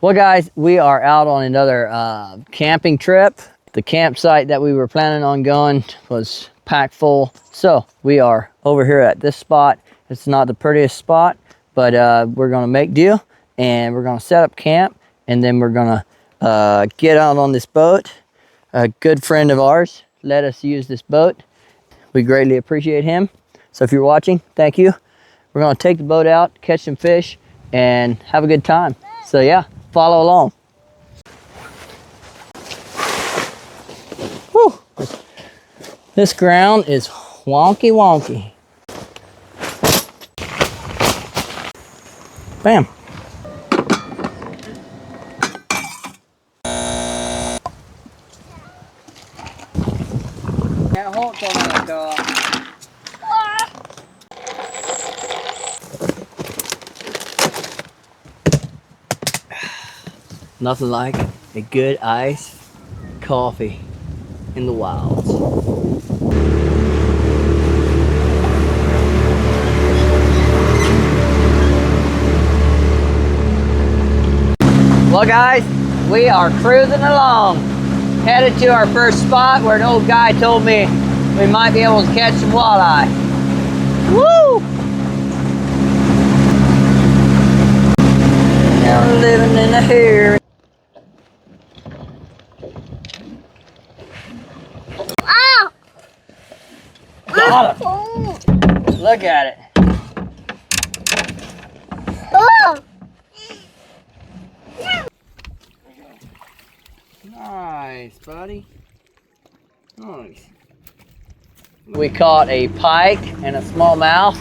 Well, guys, we are out on another camping trip. The campsite that we were planning on going was packed full. So we are over here at this spot. It's not the prettiest spot, but we're gonna make do, and we're gonna set up camp, and then we're gonna get out on this boat. A good friend of ours let us use this boat. We greatly appreciate him. So if you're watching, thank you. We're gonna take the boat out, catch some fish, and have a good time. So yeah, follow along. Whew. This ground is wonky wonky. Bam. Nothing like a good iced coffee in the wilds. Well, guys, we are cruising along, headed to our first spot where an old guy told me we might be able to catch some walleye. Woo! Now we're living in the here. Got him. Look at it. Nice, buddy. Nice. We caught a pike and a smallmouth.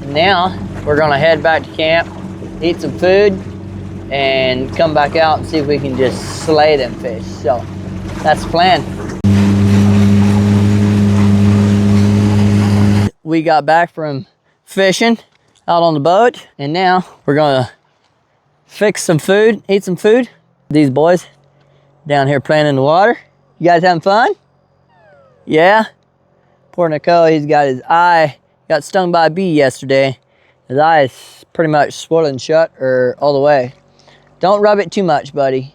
Now we're gonna head back to camp, eat some food, and come back out and see if we can just slay them fish. So that's the plan. We got back from fishing out on the boat, and now we're gonna fix some food, eat some food. These boys down here playing in the water. You guys having fun? Yeah? Poor Nicole, he's got his eye, got stung by a bee yesterday. His eye is pretty much swollen shut or all the way. Don't rub it too much, buddy.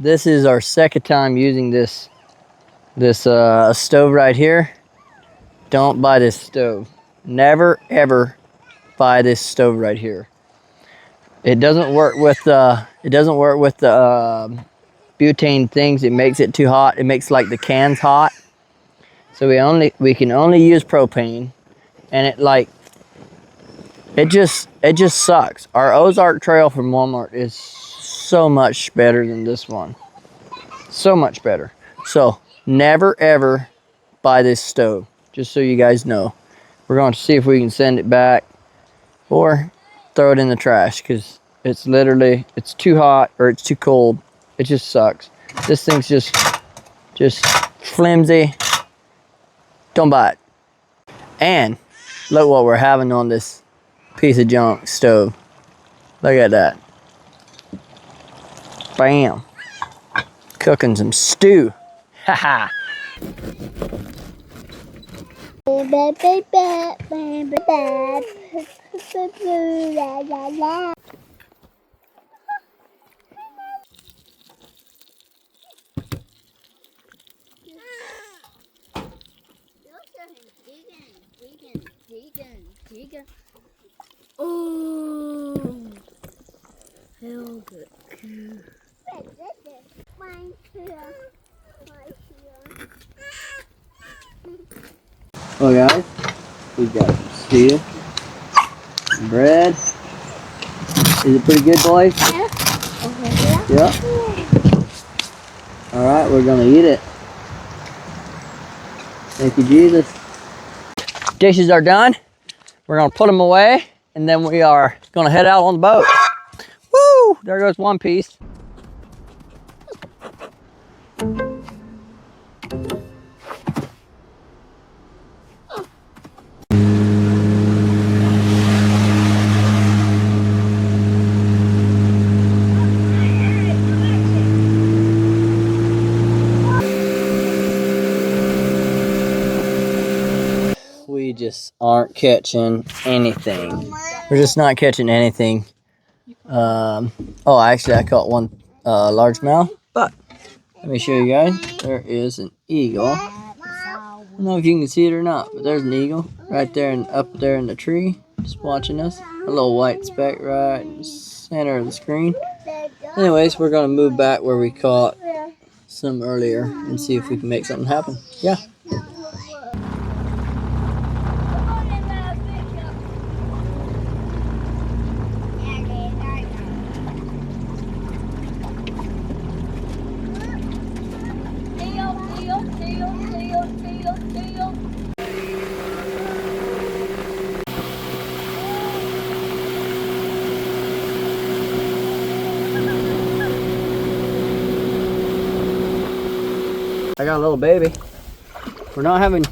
This is our second time using this stove right here. Don't buy this stove. Never ever buy this stove right here. It doesn't work with the butane things. It makes it too hot. It makes like the cans hot. So we can only use propane, and it just sucks. Our Ozark Trail from Walmart is so much better than this one. So much better. So never ever buy this stove, just so you guys know. We're going to see if we can send it back or throw it in the trash, because it's too hot or it's too cold. It just sucks. This thing's just flimsy. Don't buy it. And look what we're having on this piece of junk stove. Look at that. Bam. Cooking some stew. Haha. Vegan. Oh guys, we got some steel, some bread. Is it pretty good, boys? Yeah. All right, we're gonna eat it. Thank you, Jesus. Dishes are done. We're gonna put them away, and then we are gonna head out on the boat. Woo! There goes one piece. We just aren't catching anything. We're just not catching anything. Oh, actually, I caught one largemouth, but let me show you guys. There is an eagle. I don't know if you can see it or not, but there's an eagle right there and up there in the tree, just watching us. A little white speck right in the center of the screen. Anyways, we're gonna move back where we caught some earlier and see if we can make something happen. Yeah. I got a little baby. We're not having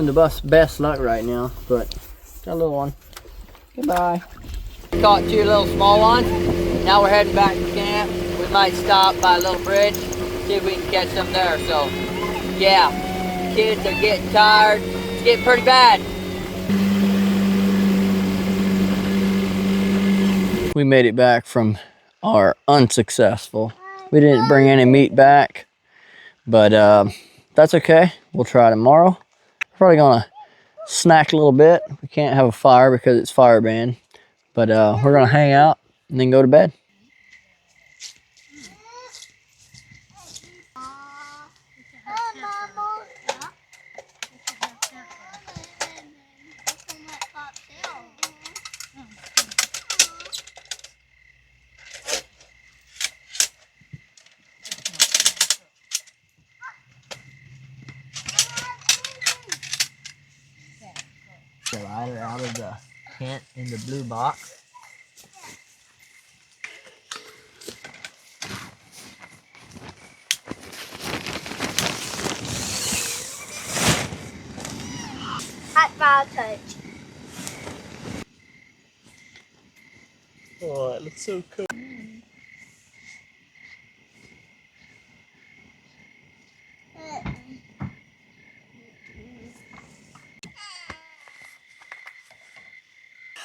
the best luck right now, but got a little one. Goodbye. Caught two little small ones. Now we're heading back to camp. We might stop by a little bridge, see if we can catch them there. So yeah, kids are getting tired. It's getting pretty bad. We made it back from our unsuccessful. We didn't bring any meat back, but that's okay. We'll try tomorrow. Probably gonna snack a little bit. We can't have a fire because it's fire banned, but we're gonna hang out and then go to bed. The lighter out of the tent in the blue box. Hot fire touch. Oh, it looks so cool.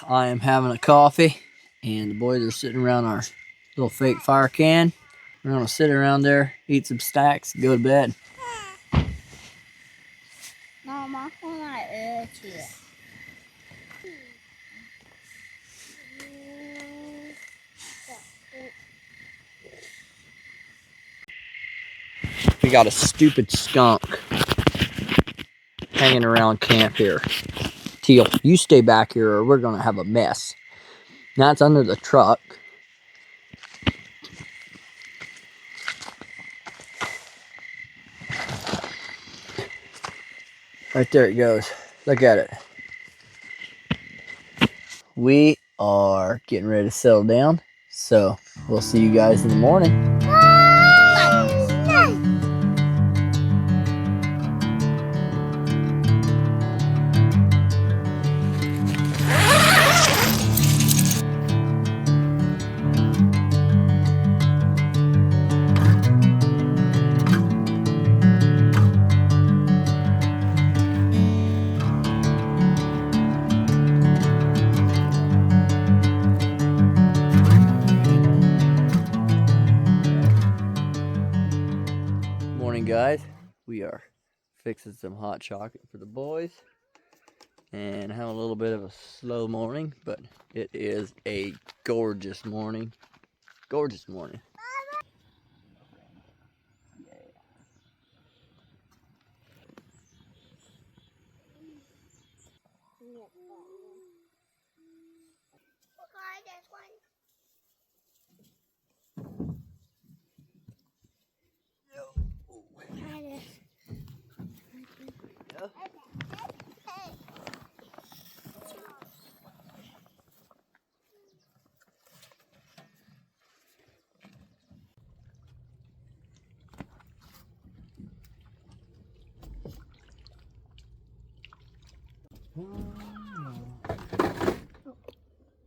I am having a coffee, and the boys are sitting around our little fake fire can. We're gonna sit around there, eat some snacks, and go to bed. Mama, hold my ear to it. We got a stupid skunk hanging around camp here. Teal, you stay back here or we're gonna have a mess. Now it's under the truck. Right there it goes. Look at it. We are getting ready to settle down. So we'll see you guys in the morning. Morning, guys. We are fixing some hot chocolate for the boys and having a little bit of a slow morning, but it is a gorgeous morning. gorgeous morning.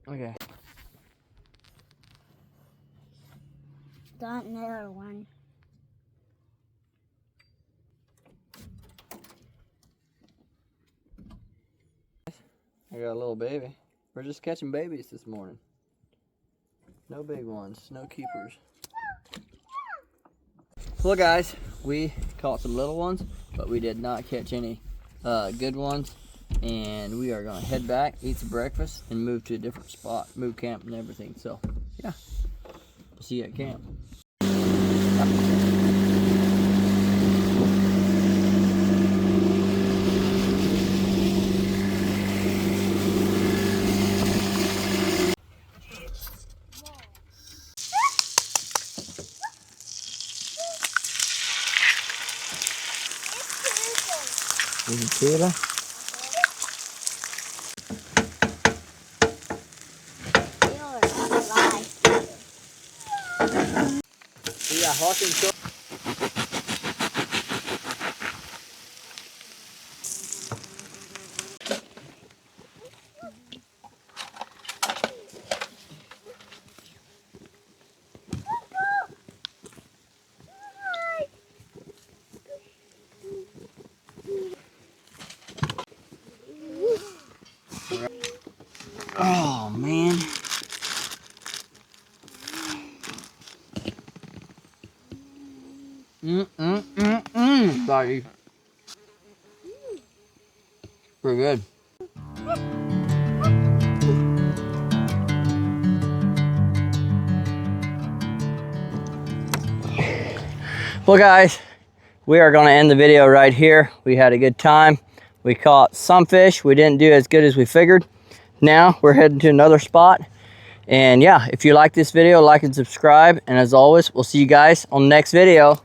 Okay. Got another one. I got a little baby. We're just catching babies this morning. No big ones, no keepers. Well guys, we caught some little ones, but we did not catch any good ones. And we are gonna head back, eat some breakfast, and move to a different spot, move camp and everything. So yeah, see you at camp. Tira. Yeah, hot and cold. Oh man. Buddy. Pretty good. Well guys, we are going to end the video right here. We had a good time. We caught some fish. We didn't do as good as we figured. Now we're heading to another spot. And yeah, if you like this video, like and subscribe. And as always, we'll see you guys on the next video.